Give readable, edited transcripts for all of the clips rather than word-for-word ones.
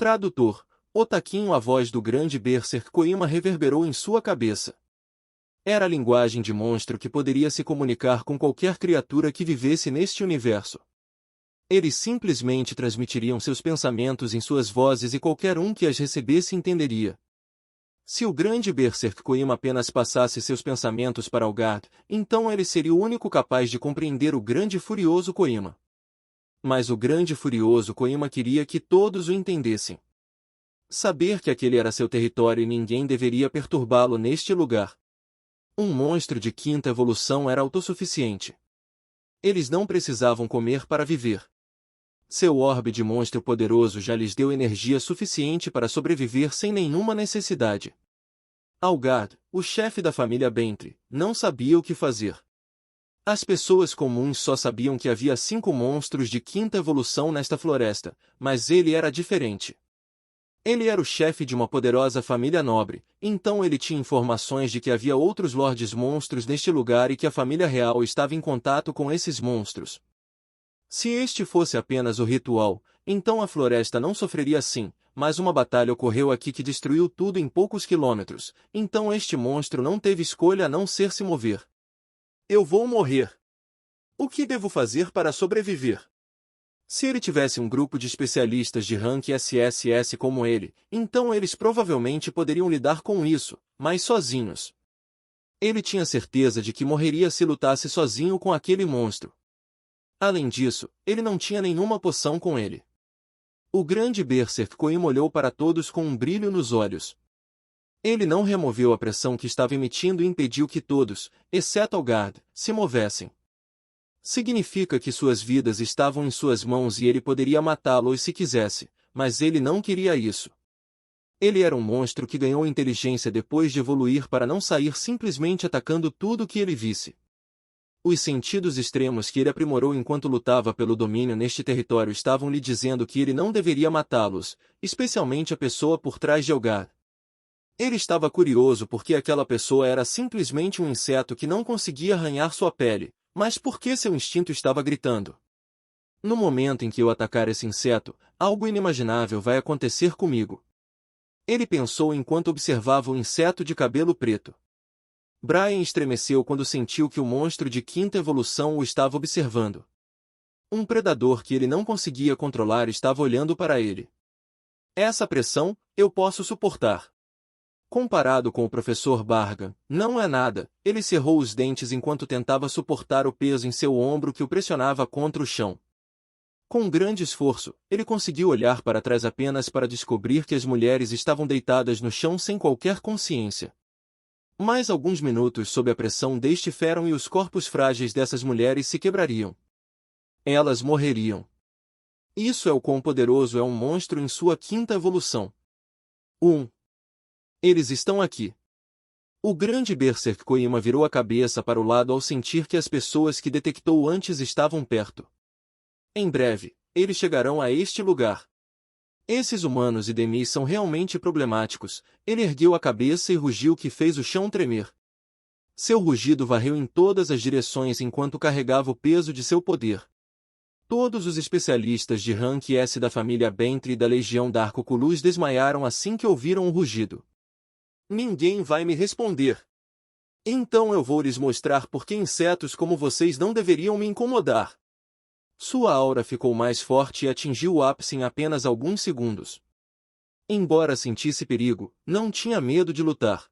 Tradutor, o taquinho, a voz do grande Berserk Koima reverberou em sua cabeça. Era a linguagem de monstro que poderia se comunicar com qualquer criatura que vivesse neste universo. Eles simplesmente transmitiriam seus pensamentos em suas vozes e qualquer um que as recebesse entenderia. Se o grande Berserk Koima apenas passasse seus pensamentos para Algard, então ele seria o único capaz de compreender o grande furioso Koima. Mas o grande furioso Koima queria que todos o entendessem. Saber que aquele era seu território e ninguém deveria perturbá-lo neste lugar. Um monstro de quinta evolução era autossuficiente. Eles não precisavam comer para viver. Seu orbe de monstro poderoso já lhes deu energia suficiente para sobreviver sem nenhuma necessidade. Algard, o chefe da família Bentry, não sabia o que fazer. As pessoas comuns só sabiam que havia 5 monstros de quinta evolução nesta floresta, mas ele era diferente. Ele era o chefe de uma poderosa família nobre, então ele tinha informações de que havia outros lordes monstros neste lugar e que a família real estava em contato com esses monstros. Se este fosse apenas o ritual, então a floresta não sofreria assim, mas uma batalha ocorreu aqui que destruiu tudo em poucos quilômetros, então este monstro não teve escolha a não ser se mover. Eu vou morrer. O que devo fazer para sobreviver? Se ele tivesse um grupo de especialistas de rank SSS como ele, então eles provavelmente poderiam lidar com isso, mas sozinhos. Ele tinha certeza de que morreria se lutasse sozinho com aquele monstro. Além disso, ele não tinha nenhuma poção com ele. O grande Berserk Koima olhou para todos com um brilho nos olhos. Ele não removeu a pressão que estava emitindo e impediu que todos, exceto Algard, se movessem. Significa que suas vidas estavam em suas mãos e ele poderia matá-los se quisesse, mas ele não queria isso. Ele era um monstro que ganhou inteligência depois de evoluir para não sair simplesmente atacando tudo que ele visse. Os sentidos extremos que ele aprimorou enquanto lutava pelo domínio neste território estavam lhe dizendo que ele não deveria matá-los, especialmente a pessoa por trás de Algard. Ele estava curioso porque aquela pessoa era simplesmente um inseto que não conseguia arranhar sua pele, mas por que seu instinto estava gritando? No momento em que eu atacar esse inseto, algo inimaginável vai acontecer comigo. Ele pensou enquanto observava o inseto de cabelo preto. Brian estremeceu quando sentiu que o monstro de quinta evolução o estava observando. Um predador que ele não conseguia controlar estava olhando para ele. Essa pressão, eu posso suportar. Comparado com o professor Bargan, não é nada. Ele cerrou os dentes enquanto tentava suportar o peso em seu ombro que o pressionava contra o chão. Com um grande esforço, ele conseguiu olhar para trás apenas para descobrir que as mulheres estavam deitadas no chão sem qualquer consciência. Mais alguns minutos sob a pressão deste férão e os corpos frágeis dessas mulheres se quebrariam. Elas morreriam. Isso é o quão poderoso é um monstro em sua quinta evolução. 1. Eles estão aqui. O grande Berserk Koima virou a cabeça para o lado ao sentir que as pessoas que detectou antes estavam perto. Em breve, eles chegarão a este lugar. Esses humanos e Demi são realmente problemáticos. Ele ergueu a cabeça e rugiu que fez o chão tremer. Seu rugido varreu em todas as direções enquanto carregava o peso de seu poder. Todos os especialistas de rank S da família Bentry e da Legião Darko-Kulus desmaiaram assim que ouviram o rugido. Ninguém vai me responder. Então eu vou lhes mostrar por que insetos como vocês não deveriam me incomodar. Sua aura ficou mais forte e atingiu o ápice em apenas alguns segundos. Embora sentisse perigo, não tinha medo de lutar.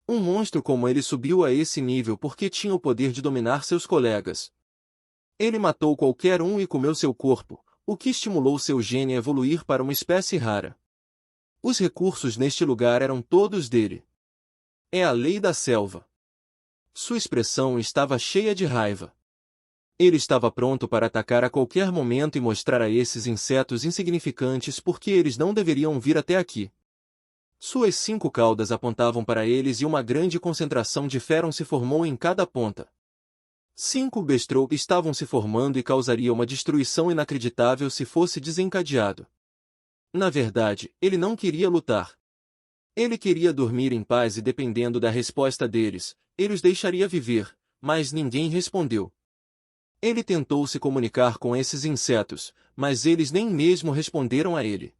Um monstro como ele subiu a esse nível porque tinha o poder de dominar seus colegas. Ele matou qualquer um e comeu seu corpo, o que estimulou seu gene a evoluir para uma espécie rara. Os recursos neste lugar eram todos dele. É a lei da selva. Sua expressão estava cheia de raiva. Ele estava pronto para atacar a qualquer momento e mostrar a esses insetos insignificantes por que eles não deveriam vir até aqui. Suas 5 caudas apontavam para eles e uma grande concentração de férons se formou em cada ponta. 5 Bestrou estavam se formando e causaria uma destruição inacreditável se fosse desencadeado. Na verdade, ele não queria lutar. Ele queria dormir em paz e dependendo da resposta deles, ele os deixaria viver, mas ninguém respondeu. Ele tentou se comunicar com esses insetos, mas eles nem mesmo responderam a ele.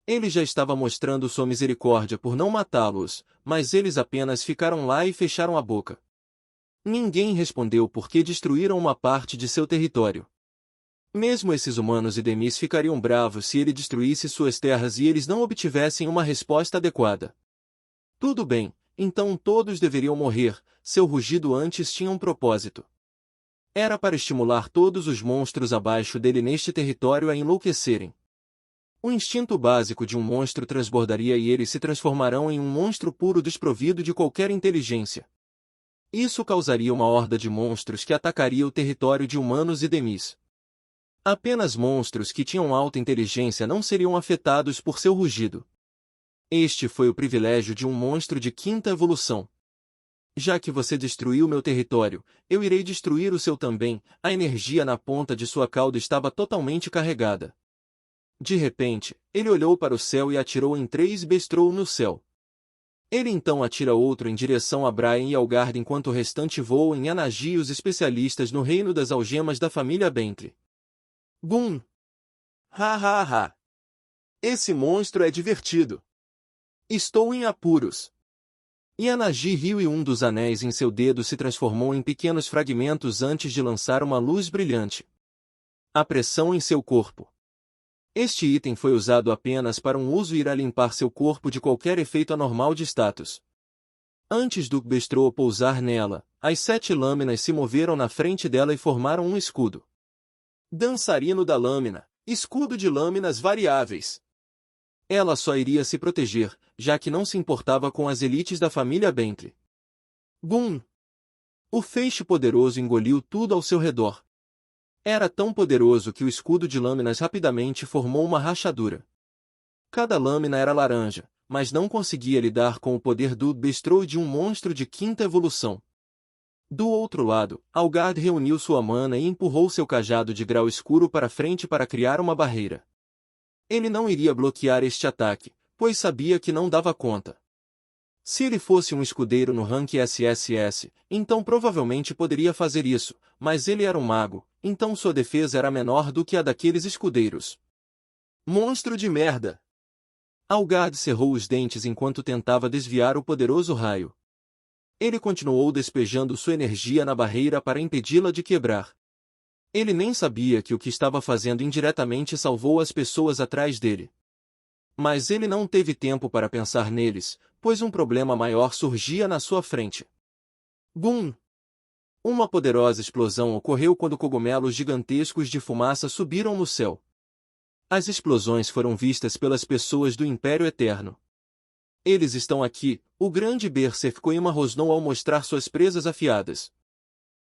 Ele já estava mostrando sua misericórdia por não matá-los, mas eles apenas ficaram lá e fecharam a boca. Ninguém respondeu porque destruíram uma parte de seu território. Mesmo esses humanos e Demis ficariam bravos se ele destruísse suas terras e eles não obtivessem uma resposta adequada. Tudo bem, então todos deveriam morrer, seu rugido antes tinha um propósito. Era para estimular todos os monstros abaixo dele neste território a enlouquecerem. O instinto básico de um monstro transbordaria e eles se transformarão em um monstro puro desprovido de qualquer inteligência. Isso causaria uma horda de monstros que atacaria o território de humanos e Demis. Apenas monstros que tinham alta inteligência não seriam afetados por seu rugido. Este foi o privilégio de um monstro de quinta evolução. Já que você destruiu meu território, eu irei destruir o seu também. A energia na ponta de sua cauda estava totalmente carregada. De repente, ele olhou para o céu e atirou em 3 bestrou no céu. Ele então atira outro em direção a Brian e Algard enquanto o restante voa em Anagi e os especialistas no reino das algemas da família Bentley. Bum! Ha ha ha! Esse monstro é divertido. Estou em apuros. Yanagi riu e um dos anéis em seu dedo se transformou em pequenos fragmentos antes de lançar uma luz brilhante. A pressão em seu corpo. Este item foi usado apenas para um uso e irá limpar seu corpo de qualquer efeito anormal de status. Antes do Bestrô pousar nela, as 7 lâminas se moveram na frente dela e formaram um escudo. Dançarino da lâmina, escudo de lâminas variáveis. Ela só iria se proteger, já que não se importava com as elites da família Bentley. Bum! O feixe poderoso engoliu tudo ao seu redor. Era tão poderoso que o escudo de lâminas rapidamente formou uma rachadura. Cada lâmina era laranja, mas não conseguia lidar com o poder do Bestrô de um monstro de quinta evolução. Do outro lado, Algard reuniu sua mana e empurrou seu cajado de grau escuro para frente para criar uma barreira. Ele não iria bloquear este ataque, pois sabia que não dava conta. Se ele fosse um escudeiro no rank SSS, então provavelmente poderia fazer isso, mas ele era um mago, então sua defesa era menor do que a daqueles escudeiros. Monstro de merda! Algard cerrou os dentes enquanto tentava desviar o poderoso raio. Ele continuou despejando sua energia na barreira para impedi-la de quebrar. Ele nem sabia que o que estava fazendo indiretamente salvou as pessoas atrás dele. Mas ele não teve tempo para pensar neles, pois um problema maior surgia na sua frente. Bum! Uma poderosa explosão ocorreu quando cogumelos gigantescos de fumaça subiram no céu. As explosões foram vistas pelas pessoas do Império Eterno. Eles estão aqui, o grande Berserk Koima rosnou ao mostrar suas presas afiadas.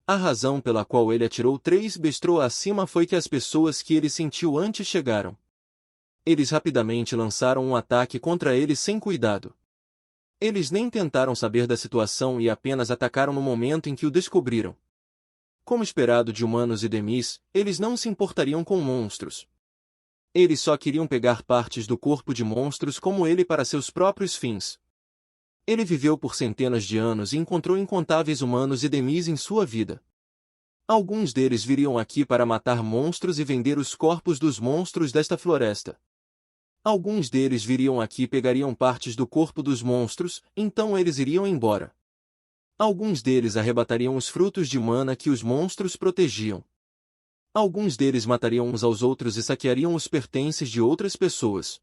A razão pela qual ele atirou 3 bestrô acima foi que as pessoas que ele sentiu antes chegaram. Eles rapidamente lançaram um ataque contra ele sem cuidado. Eles nem tentaram saber da situação e apenas atacaram no momento em que o descobriram. Como esperado de humanos e Demis, eles não se importariam com monstros. Eles só queriam pegar partes do corpo de monstros como ele para seus próprios fins. Ele viveu por centenas de anos e encontrou incontáveis humanos e Demis em sua vida. Alguns deles viriam aqui para matar monstros e vender os corpos dos monstros desta floresta. Alguns deles viriam aqui e pegariam partes do corpo dos monstros, então eles iriam embora. Alguns deles arrebatariam os frutos de mana que os monstros protegiam. Alguns deles matariam uns aos outros e saqueariam os pertences de outras pessoas.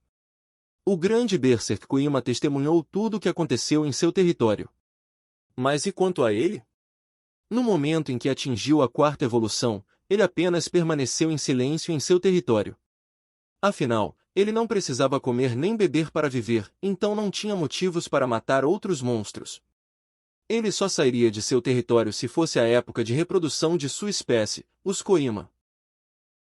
O grande Berserk Koima testemunhou tudo o que aconteceu em seu território. Mas e quanto a ele? No momento em que atingiu a 4ª evolução, ele apenas permaneceu em silêncio em seu território. Afinal, ele não precisava comer nem beber para viver, então não tinha motivos para matar outros monstros. Ele só sairia de seu território se fosse a época de reprodução de sua espécie, os Koima.